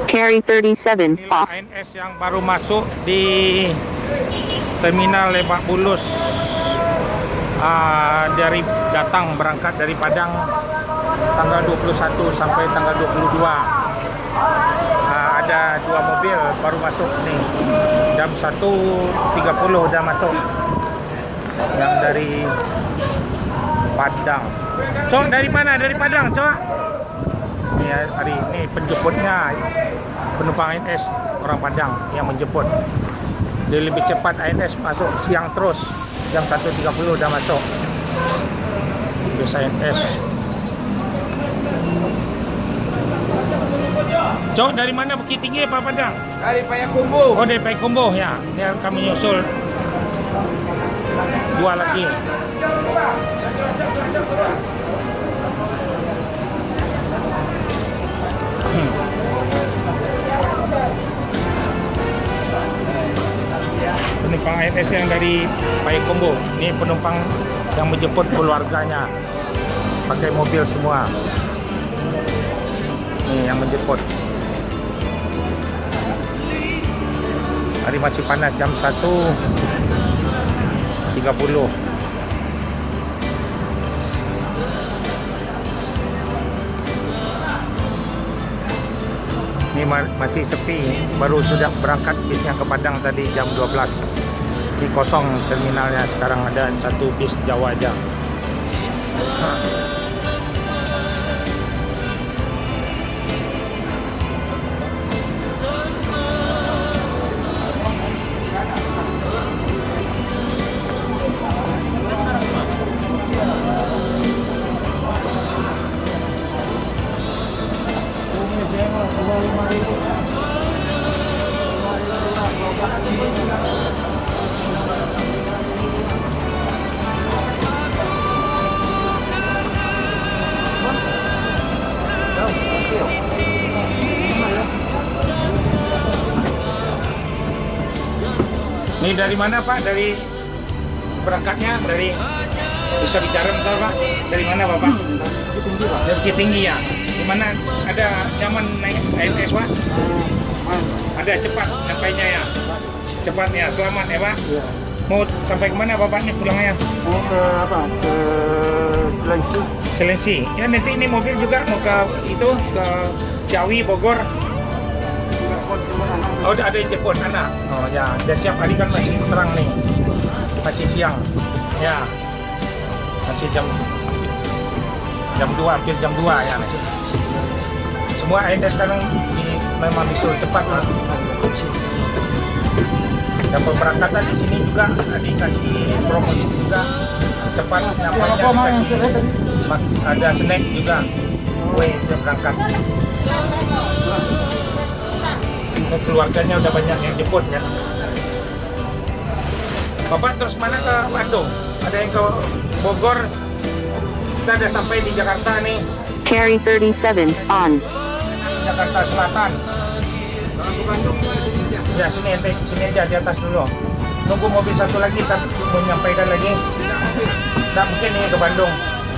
Carry 37 Inilah off. ANS yang baru masuk di Terminal Lebak Bulus. Dari berangkat dari Padang tanggal 21 sampai tanggal 22. Ada 2 mobil baru masuk nih. Jam 1.30 udah masuk. Yang dari Padang. Cok, dari mana? Dari Padang, Cok. Ini hari ini penjemputnya penumpang ANS orang Padang yang menjemput. Dia lebih cepat, ANS masuk siang terus. Jam 1.30 udah masuk. Bis ANS. Cok, dari mana Bukit Tinggi apa Padang? Dari Payakumbuh. Oh, dari Payakumbuh ya. Ini kami nyusul 2 lagi. Penumpang ANS yang dari Payakumbuh. Ini penumpang yang menjemput keluarganya pakai mobil semua. Ini yang menjemput. Hari masih panas, jam 1.30. Ini masih sepi, baru sudah berangkat bisnya ke Padang tadi jam 12. Di kosong terminalnya, sekarang ada 1 bis Jawa aja. Ini dari mana Pak? Dari berangkatnya dari, bisa bicara bentar Pak? Dari mana Bapak? Dari Bukit Tinggi ya. Di mana ada nyaman naik ANS Pak? Ada cepat sampainya ya. Cepat ya, selamat ya Pak. Mau sampai kemana Bapaknya pulangnya? Mau ke apa? Ke Selensi. Selensi. Ya nanti ini mobil juga mau ke itu, ke Ciawi, Bogor. Oh, ada yang jemput anak. Oh ya, udah siap. Hari kan masih terang nih, masih siang. Ya, masih jam 2, hampir jam 2 ya. Semua ANS sekarang memang disuruh cepat lah. Dan pemberangkatan di sini juga dikasih promosi juga cepat. Nampaknya dikasih ada snack juga. Kue untuk berangkat. Keluarganya udah banyak yang jemput ya. Bapak terus mana ke Bandung? Ada yang ke Bogor? Kita udah sampai di Jakarta nih. Carry 37 on. Jakarta Selatan. Ya sini aja di atas dulu. Nunggu mobil satu lagi, kan menyampaikan lagi. Nggak mungkin nih ke Bandung.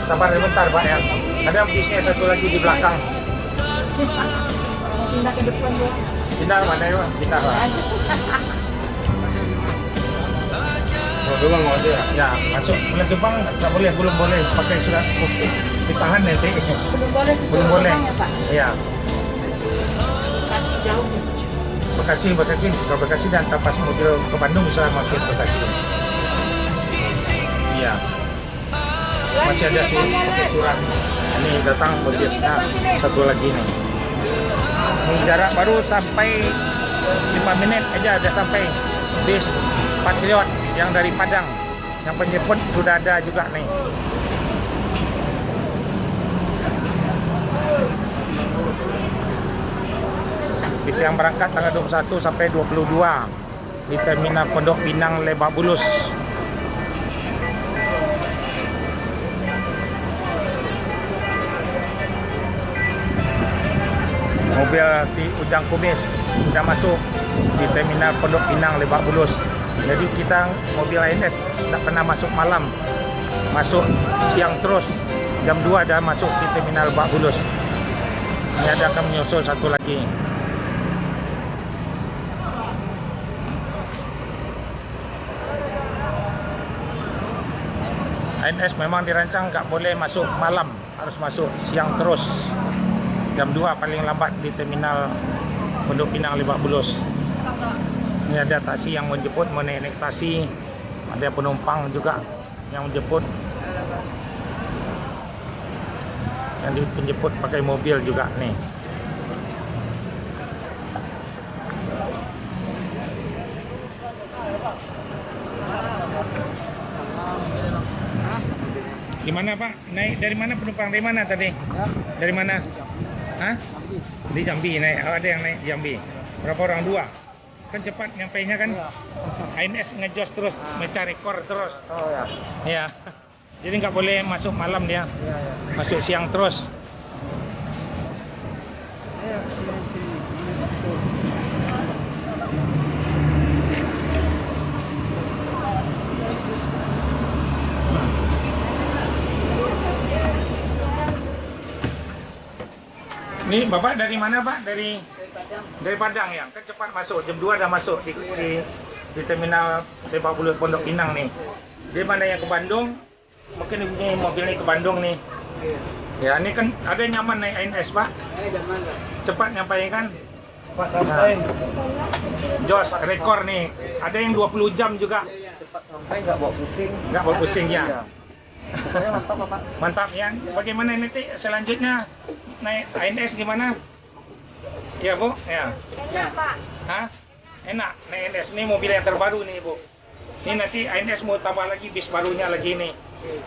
Sabar sebentar Pak ya. Ada bisnya satu lagi di belakang. Pindah ke depan ya. Pindah mana ya? Pindah lah. Mau doang mau aja. Ya masuk bulan Jepang nggak boleh, belum boleh pakai surat bukti. Ditahan nanti. Belum boleh. Belum boleh. Ya, Pak. Iya. Kasih jauh ya. Bekasi dan pas mobil ke Bandung bisa makin Bekasi. Iya. Masih ada surat. Ini datang mobilnya satu lagi nih. Ini jarak baru sampai 5 menit aja udah sampai bis Patriot yang dari Padang. Yang penjemput sudah ada juga nih. Bis yang berangkat tanggal 21 sampai 22 di Terminal Pondok Pinang Lebak Bulus. Mobil si Ujang Kumis sudah masuk di Terminal Pondok Pinang Lebak Bulus. Jadi kita mobil ANS tidak pernah masuk malam, masuk siang terus. Jam 2 dah masuk di Terminal Lebak Bulus. Ini ada akan menyusul satu lagi. ANS memang dirancang nggak boleh masuk malam, harus masuk siang terus. Jam 2 paling lambat di terminal Pondok Pinang Lebak Bulus. Ini ada taksi yang menjemput, mau naik taksi. Ada penumpang juga yang menjemput. Yang dijemput pakai mobil juga nih. Gimana Pak? Naik dari mana penumpang? Dari mana tadi? Dari mana? Hah? Di Jambi naik. Oh, ada yang naik Jambi. Berapa orang? 2. Kan cepat nyampainya kan? ANS ngejos terus, mencari rekor terus. Oh ya. Ya. Jadi nggak boleh masuk malam dia. Masuk siang terus. Ini Bapak dari mana Pak? Dari Padang ya? Kan cepat masuk, jam 2 dah masuk di terminal Lebak Bulus Pondok Pinang nih. Dia mana yang ke Bandung? Mungkin ini mobil ini ke Bandung nih. Ya ini kan ada nyaman naik ANS Pak? Cepat nyampaikan? Pak sampai. Jos rekor nih. Ada yang 20 jam juga. Cepat sampai nggak bawa pusing. Nggak bawa pusing ya? Saya mantap Pak. Mantap ya. Bagaimana nanti selanjutnya naik ANS gimana? Ya Bu? Ya. Enak, Pak. Hah? Enak naik ANS. Ini mobil yang terbaru nih Bu. Ini nanti ANS mau tambah lagi bis barunya lagi nih.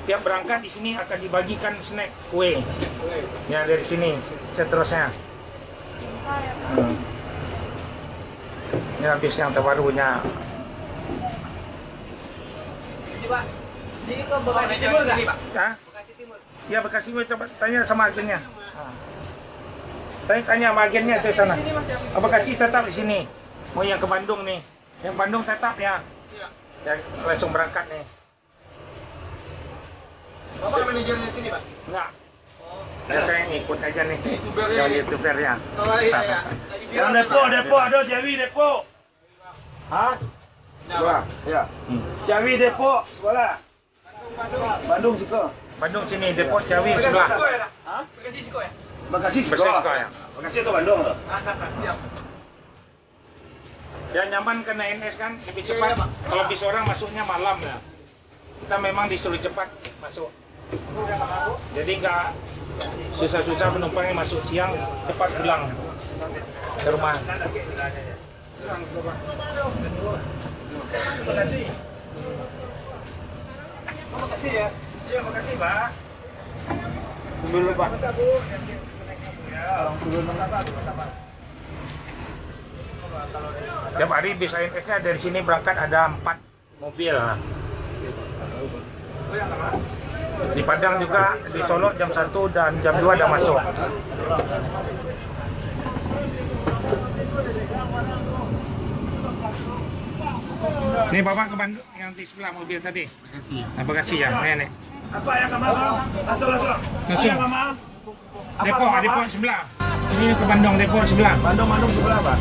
Tiap berangkat di sini akan dibagikan snack kue. Ya dari sini seterusnya. Ini bis yang terbarunya. Ini, Pak. Ini ke Bekasi Timur nggak, Pak? Hah? Bekasi Timur. Ya Bekasi Timur, coba tanya sama agennya. Tanya sama agennya itu sana. Bekasi tetap di sini. Mau yang ke Bandung nih. Yang Bandung tetap ya. Ya langsung berangkat nih. Bapak manajernya sini Pak? Enggak. Ya saya ngikut aja nih. YouTuber-nya Yang ini. YouTuber-nya. Oh iya. Yang depo ada Jawi depo. Hah? Sekolah. Ya. Jawi Depok sekolah. Bandung Siko. Bandung sini depo Jawi sebelah. Hah? Bekasi Siko ya? Bekasi Siko. Bekasi Siko ya. Bekasi atau Bandung loh? Siap. Ya nyaman kena ANS kan lebih cepat. Kalau bis orang masuknya malam ya. Kita memang disuruh cepat masuk. Jadi nggak susah-susah penumpangnya masuk siang, cepat pulang ke rumah. Makasih ya. Iya, makasih Pak. Dulu Pak. Tiap hari bis ANS-nya dari sini berangkat ada 4 mobil. Di Padang juga, di Solo jam 1 dan jam 2 udah masuk. Ini Bapak ke Bandung yang di sebelah mobil tadi. Terima kasih ya, nenek. Apa yang kamu mau? Langsung. Langsung. Depo sebelah. Ini ke Bandung, depo sebelah. Bandung sebelah Pak.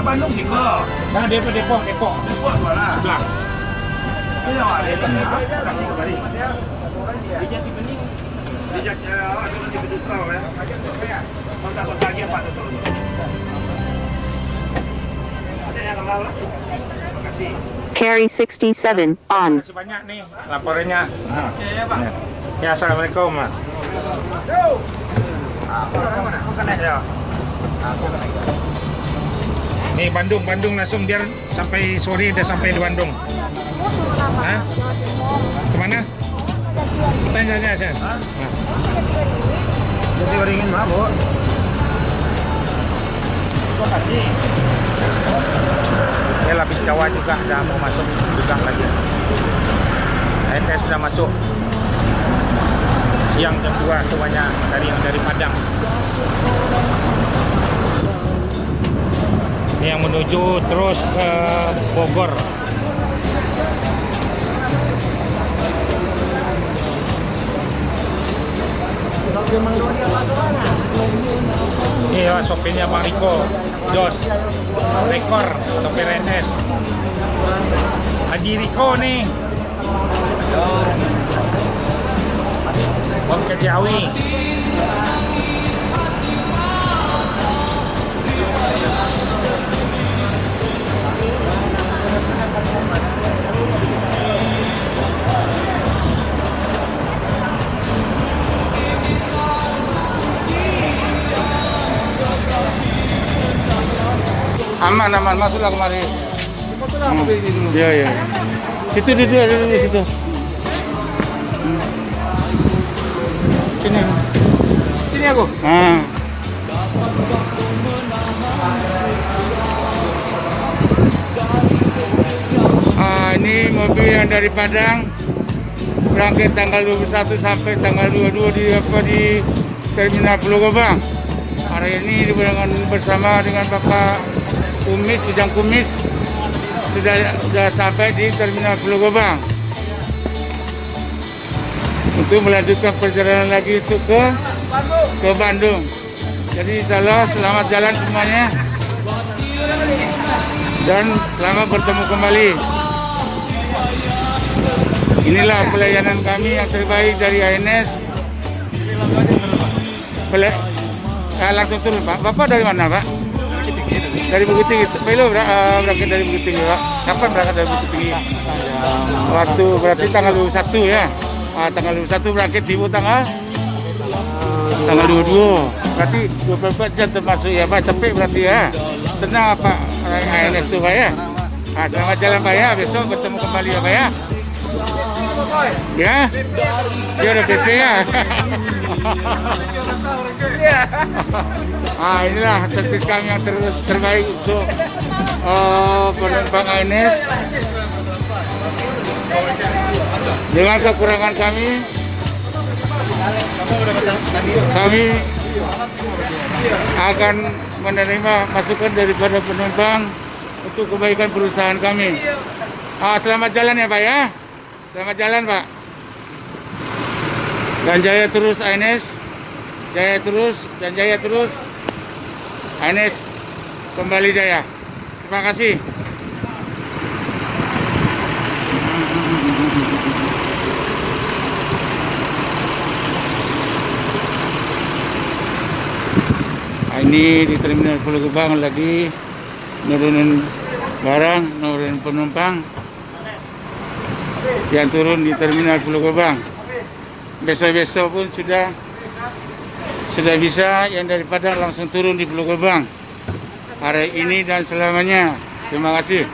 Bandung Siko. Nah, depo. Depok sebelah. Sebelah. Iya, ada. Kasih kembali. Dijak ada di Bedukau ya. Kontak lagi Pak itu. Ada yang mau? Terima kasih. Carry 67 on. Sebanyak nih laporannya. Ya, Pak. Ya, assalamualaikum. Nih Bandung langsung biar sampai sore udah sampai di Bandung. Hah? Kemana? Tanya aja. Jadi beringin mah, Bu. Terima kasih. Ya lapis Jawa juga udah mau masuk juga lagi. ANS sudah masuk. Siang jam 2 semuanya dari Padang. Ini yang menuju terus ke Bogor. Ini ya sopirnya Bang Riko, Jos, rekor sopir ANS. Haji Riko nih. Mau ke Ciawi. Aman, masuklah kemari. Iya, iya. Situ duduk di situ. Sini aku. Ini mobil yang dari Padang berangkat tanggal 21 sampai tanggal 22 di Terminal Pulau Gebang. Hari ini bersama dengan Bapak Kumis, Bujang Kumis sudah sampai di Terminal Pulau Gebang untuk melanjutkan perjalanan lagi itu ke Bandung. Jadi insya Allah selamat jalan semuanya dan selamat bertemu kembali. Inilah pelayanan kami yang terbaik dari ANS. Langsung turun Pak. Bapak dari mana Pak? Dari Bukit Tinggi. Belo berangkat dari Bukit Tinggi Pak. Kapan berangkat dari Bukit Tinggi? Waktu berarti tanggal 21 ya. Tanggal 21 berangkat di tanggal 22. Berarti 24 jam termasuk ya Pak. Capek berarti ya. Senang Pak ANS itu Pak ya. Selamat jalan Pak ya. Besok bertemu kembali ya Pak ya. Ya, dia udah PP ya. Inilah servis kami yang terbaik untuk penumpang ANS. Dengan kekurangan kami akan menerima masukan daripada penumpang untuk kebaikan perusahaan kami. Selamat jalan ya Pak ya. Selamat jalan Pak. Dan jaya terus ANS. Jaya terus dan jaya terus. ANS kembali jaya. Terima kasih. Ini di Terminal Pulau Gebang lagi nurunin barang, nurunin penumpang yang turun di Terminal Pulau Gebang. Besok-besok pun sudah bisa yang dari Padang langsung turun di Pulau Gebang hari ini dan selamanya. Terima kasih.